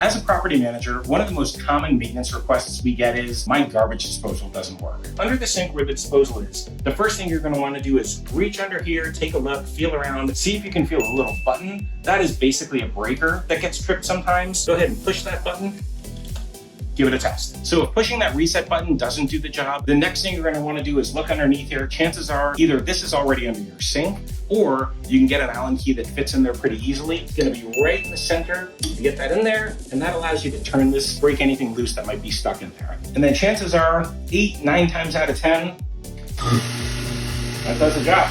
As a property manager, one of the most common maintenance requests we get is, my garbage disposal doesn't work. Under the sink where the disposal is, the first thing you're going to want to do is reach under here, take a look, feel around, see if you can feel a little button. That is basically a breaker that gets tripped sometimes. Go ahead and push that button. Give it a test. So if pushing that reset button doesn't do the job, the next thing you're going to want to do is look underneath here. Chances are either this is already under your sink, or you can get an Allen key that fits in there pretty easily. It's going to be right in the center. You get that in there, and that allows you to turn this, break anything loose that might be stuck in there. And then chances are 8, 9 times out of 10, that does the job.